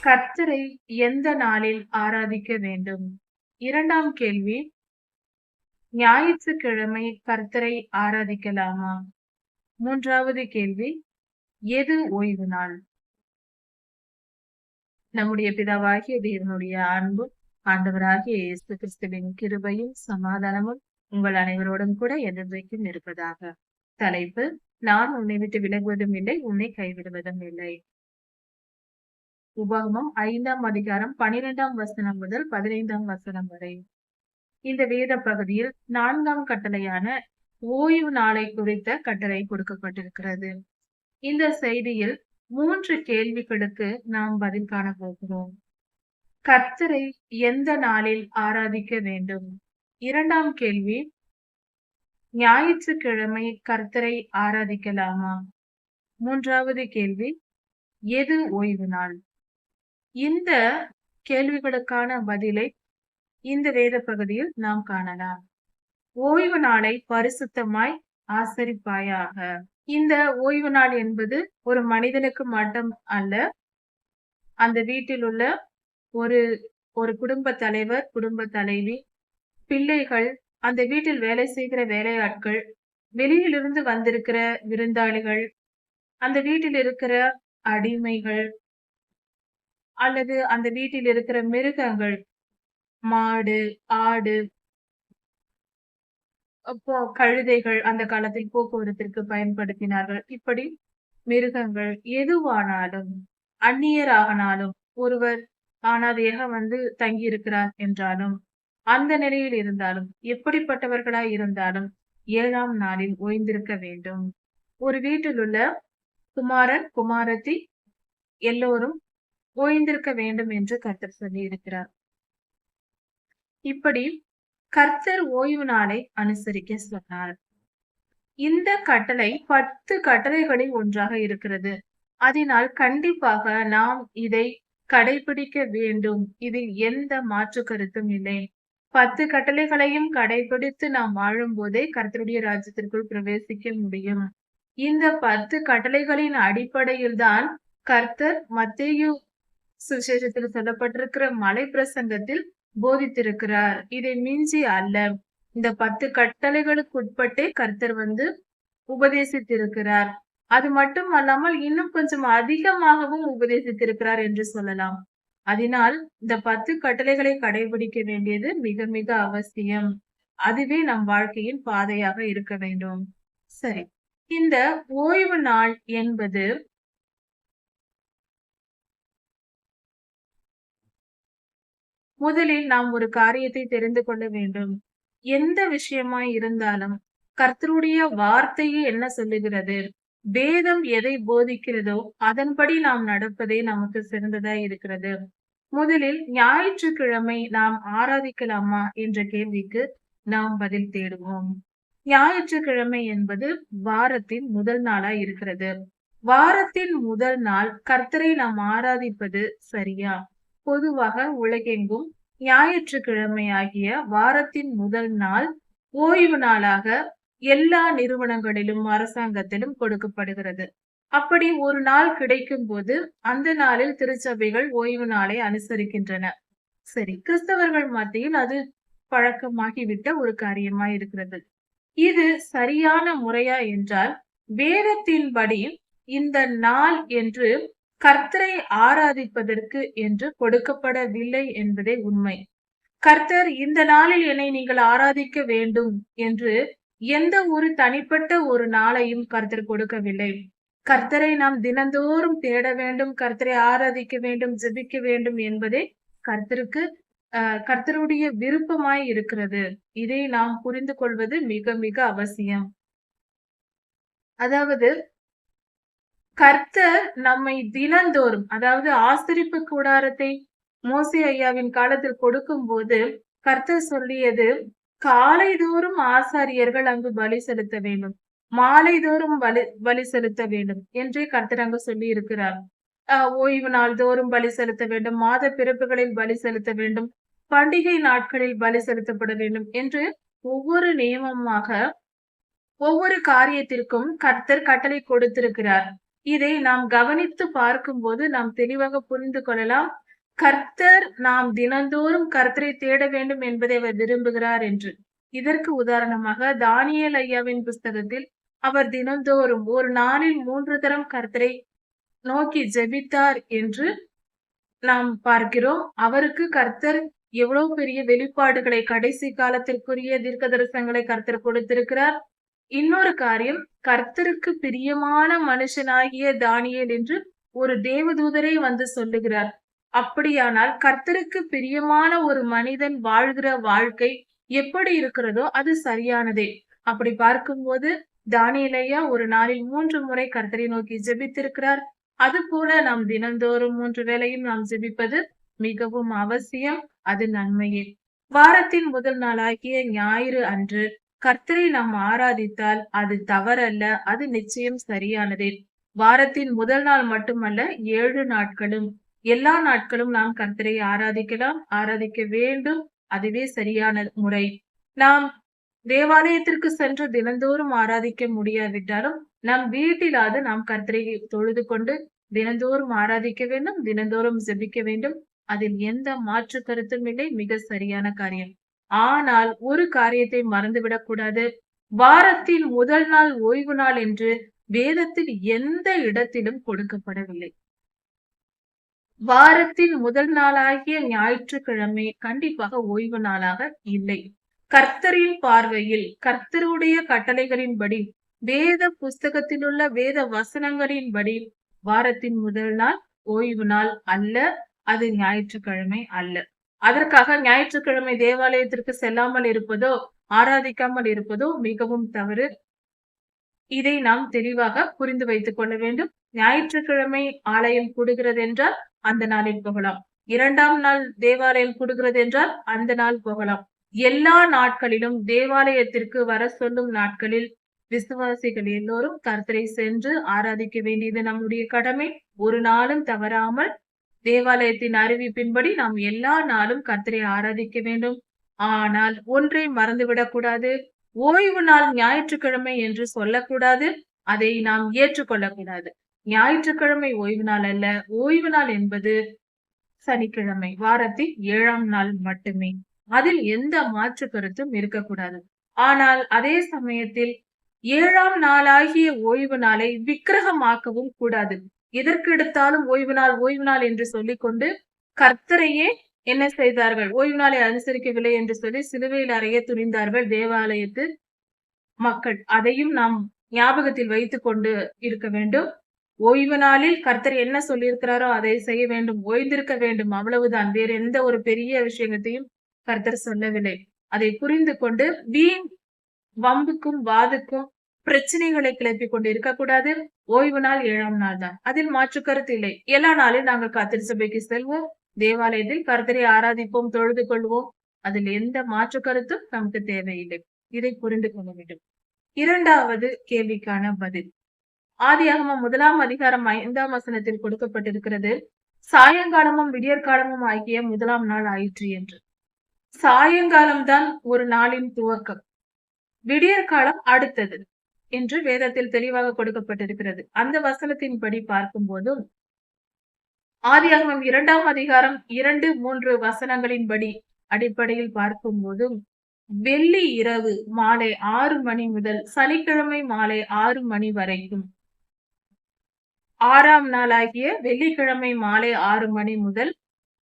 கர்த்தரை எந்த நாளில் ஆராதிக்க வேண்டும்? 2ஆம் கேள்வி, ஞாயிற்றுக்கிழமை கர்த்தரை ஆராதிக்கலாமா? 3வது கேள்வி, எது ஓய்வு நாள்? நம்முடைய பிதாவாகிய தேவனுடைய அன்பும், ஆண்டவராகிய இயேசு கிறிஸ்துவின் கிருபையும், சமாதானமும் உங்கள் அனைவரோடும் கூட என்றென்றைக்கும் இருப்பதாக. தலைப்பு, நான் உன்னை விட்டு விலகுவதும் இல்லை, உன்னை கைவிடுவதும் இல்லை. உபாகமம் 5ஆம் அதிகாரம் 12ஆம் வசனம் முதல் 15ஆம் வசனம் வரை. இந்த வேத பகுதியில் 4ஆம் கட்டளையான ஓய்வு நாளை குறித்த கட்டளை கொடுக்கப்பட்டிருக்கிறது. இந்த செய்தியில் 3 கேள்விகளுக்கு நாம் பதில் காண போகிறோம். கர்த்தரை எந்த நாளில் ஆராதிக்க வேண்டும்? 2ஆம் கேள்வி, ஞாயிற்றுக்கிழமை கர்த்தரை ஆராதிக்கலாமா? 3வது கேள்வி, எது ஓய்வு நாள்? இந்த கேள்விகளுக்கான பதிலை இந்த வேத பகுதியில் நாம் காணலாம். ஓய்வு நாளை பரிசுத்தமாய் ஆசரிப்பாயாக. இந்த ஓய்வு நாள் என்பது ஒரு மனிதனுக்கு மட்டும் அல்ல, அந்த வீட்டில் உள்ள ஒரு ஒரு குடும்ப தலைவர், குடும்ப தலைவி, பிள்ளைகள், அந்த வீட்டில் வேலை செய்கிற வேலையாட்கள், வெளியிலிருந்து வந்திருக்கிற விருந்தாளிகள், அந்த வீட்டில் இருக்கிற அடிமைகள், அல்லது அந்த வீட்டில் இருக்கிற மிருகங்கள், மாடு, ஆடு, அப்போ கழுதைகள் அந்த காலத்தில் போக்குவரத்திற்கு பயன்படுத்தினார்கள். இப்படி மிருகங்கள் எதுவானாலும், அந்நியரானாலும், ஒருவர் அனாதையாக வந்து தங்கியிருக்கிறார் என்றாலும், அந்த நிலையில் இருந்தாலும், எப்படிப்பட்டவர்களாய் இருந்தாலும் 7ஆம் நாளில் ஓய்ந்திருக்க வேண்டும். ஒரு வீட்டில் உள்ள குமாரன், குமாரத்தி எல்லோரும் ஓய்ந்திருக்க வேண்டும் என்று கர்த்தர் சொல்லி இருக்கிறார். இப்படி கர்த்தர் ஓய்வு நாளை அனுசரிக்க சொன்னார். இந்த கட்டளை 10 கட்டளைகளில் ஒன்றாக இருக்கிறது. அதனால் கண்டிப்பாக நாம் இதை கடைபிடிக்க வேண்டும். இதில் எந்த மாற்று கருத்தும் இல்லை. 10 கட்டளைகளையும் கடைபிடித்து நாம் வாழும் போதே கர்த்தருடைய ராஜ்யத்திற்குள் பிரவேசிக்க முடியும். இந்த 10 கட்டளைகளின் அடிப்படையில் தான் கர்த்தர் மத்தேயு சுவிசேஷத்தில் சொல்லப்பட்டிருக்கிற மலை பிரசங்கத்தில் போதித்திருக்கிறார். இதை மிஞ்சி அல்ல. இந்த 10 கட்டளைகளுக்கு உட்பட்டே கர்த்தர் வந்து உபதேசித்திருக்கிறார். அது மட்டும் அல்லாமல் இன்னும் கொஞ்சம் அதிகமாகவும் உபதேசித்திருக்கிறார் என்று சொல்லலாம். அதனால் இந்த 10 கட்டளைகளை கடைபிடிக்க வேண்டியது மிக மிக அவசியம். அதுவே நம் வாழ்க்கையின் பாதையாக இருக்க வேண்டும். சரி, இந்த ஓய்வு நாள் என்பது முதலில் நாம் ஒரு காரியத்தை தெரிந்து கொள்ள வேண்டும். எந்த விஷயமாய் இருந்தாலும் கர்த்தருடைய வார்த்தையே என்ன சொல்லுகிறது, வேதம் எதை போதிக்கிறதோ அதன்படி நாம் நடப்பதே நமக்கு சிறந்ததாய் இருக்கிறது. முதலில் ஞாயிற்றுக்கிழமை நாம் ஆராதிக்கலாமா என்ற கேள்விக்கு நாம் பதில் தேடுவோம். ஞாயிற்றுக்கிழமை என்பது வாரத்தின் முதல் நாளாய் இருக்கிறது. வாரத்தின் முதல் நாள் கர்த்தரை நாம் ஆராதிப்பது சரியா? பொதுவாக உலகெங்கும் ஞாயிற்றுக்கிழமை ஆகிய வாரத்தின் முதல் நாள் ஓய்வு நாளாக எல்லா நிறுவனங்களிலும் அரசாங்கத்திலும் கொடுக்கப்படுகிறது. அப்படி ஒரு நாள் கிடைக்கும் போது அந்த நாளில் திருச்சபைகள் ஓய்வு நாளை அனுசரிக்கின்றன. சரி, கிறிஸ்தவர்கள் மத்தியில் அது பழக்கமாகிவிட்ட ஒரு காரியமாய் இருக்கிறது. இது சரியான முறையா என்றால், வேதத்தின்படி இந்த நாள் என்று கர்த்தரை ஆராதிப்பதற்கு என்று கொடுக்கப்படவில்லை என்பதே உண்மை. கர்த்தர் இந்த நாளில் என்னை நீங்கள் ஆராதிக்க வேண்டும் என்று எந்த ஒரு தனிப்பட்ட ஒரு நாளையும் கர்த்தர் கொடுக்கவில்லை. கர்த்தரை நாம் தினந்தோறும் தேட வேண்டும், கர்த்தரை ஆராதிக்க வேண்டும், ஜெபிக்க வேண்டும் என்பதே கர்த்தருக்கு கர்த்தருடைய விருப்பமாய் இருக்கிறது. இதை நாம் புரிந்து கொள்வது மிக மிக அவசியம். அதாவது கர்த்தர் நம்மை தினந்தோறும், அதாவது ஆசரிப்பு கூடாரத்தை மோசே ஐயாவின் காலத்தில் கொடுக்கும் போது கர்த்தர் சொல்லியது, காலை தோறும் ஆசாரியர்கள் அங்கு பலி செலுத்த வேண்டும், மாலை தோறும் பலி செலுத்த வேண்டும் என்றே கர்த்தர் அங்கு சொல்லி இருக்கிறார். ஓய்வு நாள் தோறும் பலி செலுத்த வேண்டும், மாத பிறப்புகளில் பலி செலுத்த வேண்டும், பண்டிகை நாட்களில் பலி செலுத்தப்பட வேண்டும் என்று ஒவ்வொரு நியமமாக ஒவ்வொரு காரியத்திற்கும் கர்த்தர் கட்டளை கொடுத்திருக்கிறார். இதை நாம் கவனித்து பார்க்கும்போது நாம் தெளிவாக புரிந்து கொள்ளலாம். கர்த்தர் நாம் தினந்தோறும் கர்த்தரை தேட வேண்டும் என்பதை அவர் விரும்புகிறார் என்று. இதற்கு உதாரணமாக தானியேல் ஐயாவின் புஸ்தகத்தில் அவர் தினந்தோறும் ஒரு நாளில் 3 தரம் கர்த்தரை நோக்கி ஜெபித்தார் என்று நாம் பார்க்கிறோம். அவருக்கு கர்த்தர் எவ்வளவு பெரிய வெளிப்பாடுகளை கடைசி காலத்திற்குரிய தீர்க்க தரிசனங்களை கர்த்தர் கொடுத்திருக்கிறார். இன்னொரு காரியம், கர்த்தருக்கு பிரியமான மனுஷனாகிய தானியேல் என்று ஒரு தேவதூதரே வந்து சொல்லுகிறார். அப்படியானால் கர்த்தருக்கு பிரியமான ஒரு மனிதன் வாழ்கிற வாழ்க்கை எப்படி இருக்கிறதோ அது சரியானதே. அப்படி பார்க்கும்போது தானியேல் ஐயா ஒரு நாளில் 3 முறை கர்த்தரை நோக்கி ஜெபித்திருக்கிறார். அதுபோல நாம் தினந்தோறும் 3 வேளையும் நாம் ஜெபிப்பது மிகவும் அவசியம். அது நன்மையே. வாரத்தின் முதல் நாளாகிய ஞாயிறு அன்று கர்த்தரை நாம் ஆராதித்தால் அது தவறல்ல, அது நிச்சயம் சரியானதே. வாரத்தின் முதல் நாள் மட்டுமல்ல, 7 நாட்களும் எல்லா நாட்களும் நாம் கர்த்தரை ஆராதிக்கலாம், ஆராதிக்க வேண்டும். அதுவே சரியான முறை. நாம் தேவாலயத்திற்கு சென்று தினந்தோறும் ஆராதிக்க முடியாவிட்டாலும் நம் வீட்டிலாவது நாம் கர்த்தரை தொழுது கொண்டு தினந்தோறும் ஆராதிக்க வேண்டும், தினந்தோறும் ஜெபிக்க வேண்டும். அதில் எந்த மாற்று கருத்தும் இல்லை. மிக சரியான காரியம். ஆனால் ஒரு காரியத்தை மறந்துவிடக் கூடாது. வாரத்தின் முதல் நாள் ஓய்வு நாள் என்று வேதத்தில் எந்த இடத்திலும் கொடுக்கப்படவில்லை. வாரத்தின் முதல் நாளாகிய ஞாயிற்றுக்கிழமை கண்டிப்பாக ஓய்வு நாளாக இல்லை. கர்த்தரின் பார்வையில் கர்த்தருடைய கட்டளைகளின்படி வேத புஸ்தகத்திலுள்ள வேத வசனங்களின்படி வாரத்தின் முதல் நாள் ஓய்வு நாள் அல்ல, அது ஞாயிற்றுக்கிழமை அல்ல. அதற்காக ஞாயிற்றுக்கிழமை தேவாலயத்திற்கு செல்லாமல் இருப்பதோ ஆராதிக்காமல் இருப்பதோ மிகவும் தவறு. இதை நாம் தெளிவாக புரிந்து வைத்துக் கொள்ள வேண்டும். ஞாயிற்றுக்கிழமை ஆலயம் கூடுகிறது என்றால் அந்த நாளில் போகலாம். 2ஆம் நாள் தேவாலயம் கூடுகிறது என்றால் அந்த நாள் போகலாம். எல்லா நாட்களிலும் தேவாலயத்திற்கு வர சொல்லும் நாட்களில் விசுவாசிகள் எல்லோரும் கர்த்தரை சென்று ஆராதிக்க வேண்டியது நம்முடைய கடமை. ஒரு நாளும் தவறாமல் தேவாலயத்தின் அறிவிப்பின்படி நாம் எல்லா நாளும் கர்த்தரை ஆராதிக்க வேண்டும். ஆனால் ஒன்றை மறந்துவிடக் கூடாது. ஓய்வு நாள் ஞாயிற்றுக்கிழமை என்று சொல்லக்கூடாது. அதை நாம் ஏற்றுக்கொள்ளக்கூடாது. ஞாயிற்றுக்கிழமை ஓய்வு நாள் அல்ல. ஓய்வு நாள் என்பது சனிக்கிழமை, வாரத்தின் 7ஆம் நாள் மட்டுமே. அதில் எந்த மாற்று கருத்தும் இருக்கக்கூடாது. ஆனால் அதே சமயத்தில் 7ஆம் நாளாகிய ஓய்வு நாளை விக்கிரகமாக்கவும் கூடாது. எதற்கெடுத்தாலும் ஓய்வு நாள் என்று சொல்லிக்கொண்டு கர்த்தரையே என்ன செய்தார்கள்? ஓய்வு நாளை அனுசரிக்கவில்லை என்று சொல்லி சிலுவையில் அறைய துணிந்தார்கள் தேவாலயத்து மக்கள். அதையும் நாம் ஞாபகத்தில் வைத்துக் கொண்டு இருக்க வேண்டும். ஓய்வு நாளில் கர்த்தர் என்ன சொல்லியிருக்கிறாரோ அதை செய்ய வேண்டும், ஓய்ந்திருக்க வேண்டும், அவ்வளவுதான். வேற எந்த ஒரு பெரிய விஷயத்தையும் கர்த்தர் சொல்லவில்லை. அதை புரிந்து கொண்டு வீண் வம்புக்கும் வாதுக்கும் பிரச்சனைகளை கிளப்பிக் கொண்டு இருக்கக்கூடாது. ஓய்வு நாள் 7ஆம் நாள் தான். அதில் மாற்று கருத்து இல்லை. எல்லா நாளிலும் நாங்கள் கர்த்தர் சபைக்கு செல்வோம், தேவாலயத்தில் கர்த்தரை ஆராதிப்போம், தொழுது கொள்வோம். அதில் எந்த மாற்று கருத்தும் நமக்கு தேவையில்லை. இதை புரிந்து கொள்ள வேண்டும். 2வது கேள்விக்கான பதில். ஆதியாகமம் 1ஆம் அதிகாரம் 5ஆம் வசனத்தில் கொடுக்கப்பட்டிருக்கிறது, சாயங்காலமும் விடியற்காலமும் ஆகிய 1ஆம் நாள் ஆயிற்று என்று. சாயங்காலம் தான் ஒரு நாளின் துவக்கம், விடியற்காலம் அடுத்தது என்று வேதத்தில் தெளிவாக கொடுக்கப்பட்டிருக்கிறது. அந்த வசனத்தின்படி பார்க்கும்போதும் ஆதியாகமம் 2ஆம் அதிகாரம் 2, 3 வசனங்களின்படி அடிப்படையில் பார்க்கும்போதும் வெள்ளி இரவு மாலை 6 மணி முதல் சனிக்கிழமை மாலை 6 மணி வரைக்கும், 6ஆம் நாளாகிய வெள்ளிக்கிழமை மாலை 6 மணி முதல்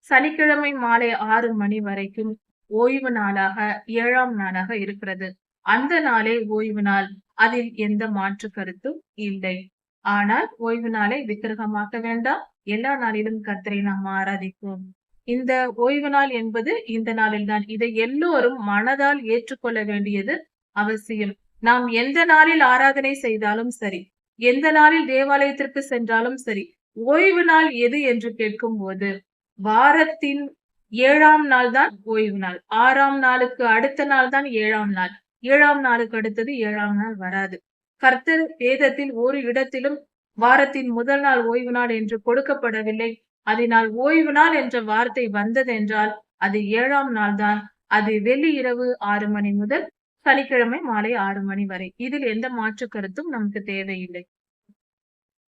சனிக்கிழமை மாலை 6 மணி வரைக்கும் ஓய்வு நாளாக 7ஆம் நாளாக இருக்கிறது. அந்த நாளே ஓய்வு நாள். அதில் எந்த மாற்று கருத்தும் இல்லை. ஆனால் ஓய்வு நாளை விக்கிரகமாக்க வேண்டாம். எல்லா நாளிலும் கர்த்தரை நாம் ஆராதிப்போம். இந்த ஓய்வு நாள் என்பது இந்த நாளில்தான். இதை எல்லோரும் மனதால் ஏற்றுக்கொள்ள வேண்டியது அவசியம். நாம் எந்த நாளில் ஆராதனை செய்தாலும் சரி, எந்த நாளில் தேவாலயத்திற்கு சென்றாலும் சரி, ஓய்வு நாள் எது என்று கேட்கும் போது வாரத்தின் 7ஆம் நாள் தான் ஓய்வு நாள். 6ஆம் நாளுக்கு அடுத்த நாள் தான் 7ஆம் நாள். 7ஆம் நாளுக்கு அடுத்தது 7ஆம் நாள் வராது. கர்த்தர் வேதத்தில் ஒரு இடத்திலும் வாரத்தின் முதல் நாள் ஓய்வு நாள் என்று கொடுக்கப்படவில்லை. அதனால் ஓய்வு நாள் என்ற வார்த்தை வந்ததென்றால் அது 7ஆம் நாள் தான். அது வெள்ளி இரவு 6 மணி முதல் சனிக்கிழமை மாலை 6 மணி வரை. இதில் எந்த மாற்று கருத்தும் நமக்கு தேவையில்லை.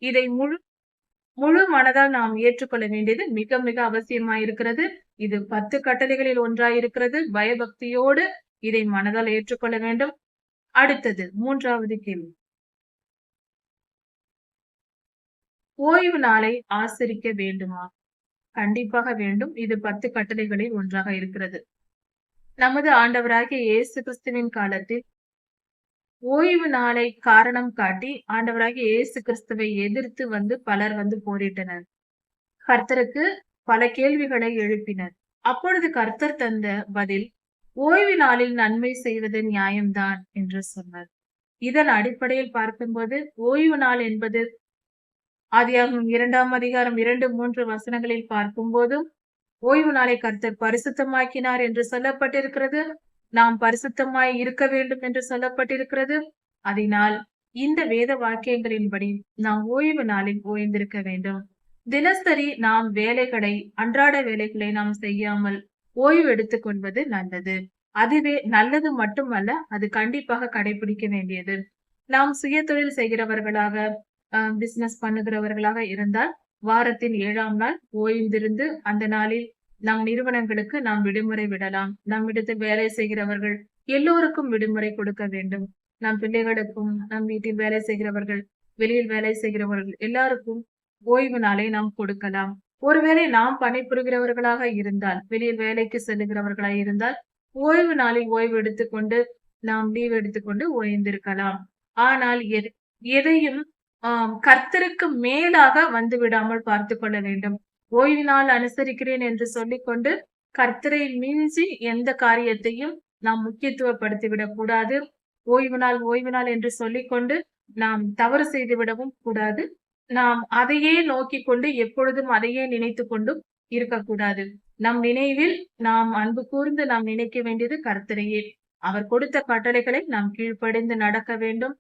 இதை முழு முழு மனதால் நாம் ஏற்றுக்கொள்ள வேண்டியது மிக மிக அவசியமாயிருக்கிறது. இது 10 கட்டளைகளில் ஒன்றாயிருக்கிறது. பயபக்தியோடு இதை மனதால் ஏற்றுக்கொள்ள வேண்டும். அடுத்தது 3வது கேள்வி. ஓய்வு நாளை ஆசரிக்க வேண்டுமா? கண்டிப்பாக வேண்டும். இது 10 கட்டளைகளில் ஒன்றாக இருக்கிறது. நமது ஆண்டவராகிய இயேசு கிறிஸ்துவின் காலத்தில் ஓய்வு நாளை காரணம் காட்டி ஆண்டவராகிய இயேசு கிறிஸ்துவை எதிர்த்து பலர் போரிட்டனர். கர்த்தருக்கு பல கேள்விகளை எழுப்பினர். அப்பொழுது கர்த்தர் தந்த பதில், ஓய்வு நாளில் நன்மை செய்வது நியாயம்தான் என்று சொன்னார். இதன் அடிப்படையில் பார்க்கும்போது ஓய்வு நாள் என்பது ஆதியாகமம் 2ஆம் அதிகாரம் 2, 3 வசனங்களில் பார்க்கும்போதும் ஓய்வு நாளை கர்த்தர் பரிசுத்தமாக்கினார் என்று சொல்லப்பட்டிருக்கிறது. நாம் பரிசுத்தமாய் இருக்க வேண்டும் என்று சொல்லப்பட்டிருக்கிறது. அதனால் இந்த வேத வாக்கியங்களின்படி நாம் ஓய்வு நாளில் ஓய்ந்திருக்க வேண்டும். தினசரி நாம் அன்றாட வேலைகளை நாம் செய்யாமல் ஓய்வு எடுத்துக் கொள்வது நல்லது. அதுவே நல்லது மட்டுமல்ல, அது கண்டிப்பாக கடைபிடிக்க வேண்டியது. நாம் சுய தொழில் செய்கிறவர்களாக பிசினஸ் பண்ணுகிறவர்களாக இருந்தால் வாரத்தின் 7ஆம் நாள் ஓய்ந்திருந்து அந்த நாளில் நம் நிறுவனங்களுக்கு நாம் விடுமுறை விடலாம். நம்மிடத்தில் வேலை செய்கிறவர்கள் எல்லோருக்கும் விடுமுறை கொடுக்க வேண்டும். நம் பிள்ளைகளுக்கும், நம் வீட்டில் வேலை செய்கிறவர்கள், வெளியில் வேலை செய்கிறவர்கள் எல்லாருக்கும் ஓய்வு நாளை நாம் கொடுக்கலாம். ஒருவேளை நாம் பணிபுரிகிறவர்களாக இருந்தால், வெளியில் வேலைக்கு செல்லுகிறவர்களாக இருந்தால் ஓய்வு நாளில் ஓய்வு எடுத்துக்கொண்டு நாம் லீவ் எடுத்துக்கொண்டு ஓய்ந்திருக்கலாம். ஆனால் எதையும் கர்த்தருக்கு மேலாக வந்து விடாமல் பார்த்து கொள்ள வேண்டும். ஓய்வு நாள் அனுசரிக்கிறேன் என்று சொல்லிக்கொண்டு கர்த்தரை மிஞ்சி எந்த காரியத்தையும் நாம் முக்கியத்துவப்படுத்திவிடக் கூடாது. ஓய்வு நாள் என்று சொல்லிக்கொண்டு நாம் தவறு செய்து விடவும் கூடாது. நாம் அதையே நோக்கிக் கொண்டு எப்பொழுதும் அதையே நினைத்துக் கொண்டும் இருக்கக்கூடாது. நம் நினைவில் நாம் அன்பு கூர்ந்து நாம் நினைக்க வேண்டியது கர்த்தரையே. அவர் கொடுத்த கட்டளைகளை நாம் கீழ்ப்படிந்து நடக்க வேண்டும்.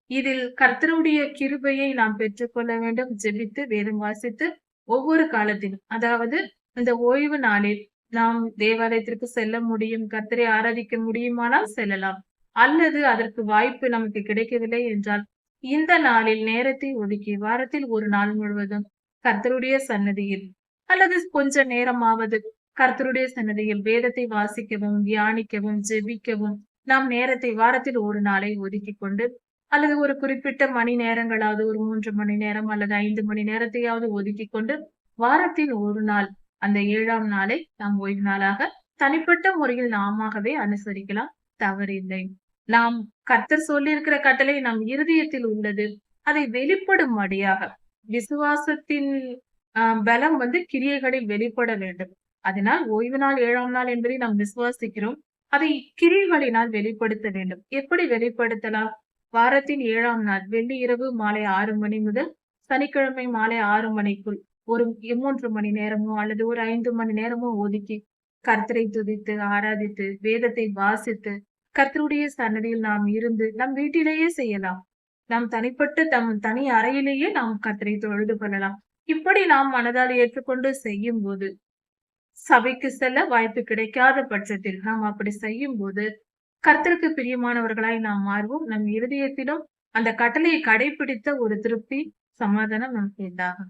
இதில் கர்த்தருடைய கிருபையை நாம் பெற்றுக்கொள்ள வேண்டும். ஜெபித்து வேதம் வாசித்து ஒவ்வொரு காலத்திலும், அதாவது இந்த ஓய்வு நாளில் நாம் தேவாலயத்திற்கு செல்ல முடியும், கர்த்தரை ஆராதிக்க முடியுமானால் செல்லலாம். அல்லது அதற்கு வாய்ப்பு நமக்கு கிடைக்கவில்லை என்றால் இந்த நாளில் நேரத்தை ஒதுக்கி வாரத்தில் ஒரு நாள் முழுவதும் கர்த்தருடைய சன்னதியில் அல்லது கொஞ்ச நேரமாவது கர்த்தருடைய சன்னதியில் வேதத்தை வாசிக்கவும், தியானிக்கவும், ஜெபிக்கவும் நாம் நேரத்தை வாரத்தில் ஒரு நாளை ஒதுக்கிக் கொண்டு அல்லது ஒரு குறிப்பிட்ட மணி நேரங்களாவது ஒரு 3 மணி நேரம் அல்லது 5 மணி நேரத்தையாவது ஒதுக்கிக் கொண்டு வாரத்தில் ஒரு நாள் அந்த 7ஆம் நாளை நாம் ஓய்வு நாளாக தனிப்பட்ட முறையில் நாமாகவே அனுசரிக்கலாம். தவறில்லை. நாம் கர்த்தர் சொல்லியிருக்கிற கட்டளை நம் இருதயத்தில் உள்ளது. அதை வெளிப்படும்படியாக விசுவாசத்தின் பலம் கிரியைகளில் வெளிப்பட வேண்டும். அதனால் ஓய்வு நாள் 7ஆம் நாள் என்பதை நாம் விசுவாசிக்கிறோம். அதை கிரியைகளினால் வெளிப்படுத்த வேண்டும். எப்படி வெளிப்படுத்தலாம்? வாரத்தின் 7ஆம் நாள் வெள்ளி இரவு மாலை 6 மணி முதல் சனிக்கிழமை மாலை 6 மணிக்குள் ஒரு 3 மணி நேரமோ அல்லது ஒரு 5 மணி நேரமோ ஒதுக்கி கர்த்தரை துதித்து ஆராதித்து வேதத்தை வாசித்து கர்த்தருடைய சன்னதியில் நாம் இருந்து நம் வீட்டிலேயே செய்யலாம். நாம் தனி அறையிலேயே நாம் கர்த்தரை தொழுது கொள்ளலாம். இப்படி நாம் மனதால் ஏற்றுக்கொண்டு செய்யும் போது, சபைக்கு செல்ல வாய்ப்பு கிடைக்காத பட்சத்தில் நாம் அப்படி செய்யும் போது கர்த்தருக்கு பிரியமானவர்களாய் நாம் மாறுவோம். நம் இருதயத்திலும் அந்த கட்டளையை கடைபிடித்த ஒரு திருப்தி, சமாதானம் நமக்கு உண்டாகும்.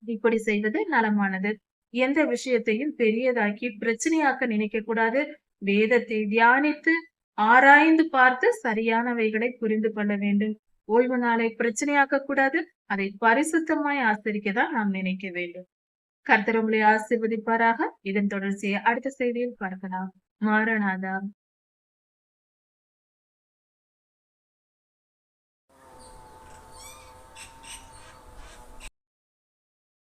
இப்படி செய்வது நலமானது. எந்த விஷயத்தையும் பெரியதாக்கி பிரச்சனையாக்க நினைக்க கூடாது. வேதத்தை தியானித்து ஆராய்ந்து பார்த்து சரியானவைகளை புரிந்து கொள்ள வேண்டும். ஓய்வு நாளை பிரச்சனையாக்க கூடாது. அதை பரிசுத்தமாய் ஆசரிக்கதான் நாம் நினைக்க வேண்டும். கர்த்தர் உங்களை ஆசீர்வதிப்பாராக. இதன் தொடர்ச்சியை அடுத்த செய்தியில் பார்க்கலாம். மாரநாதா.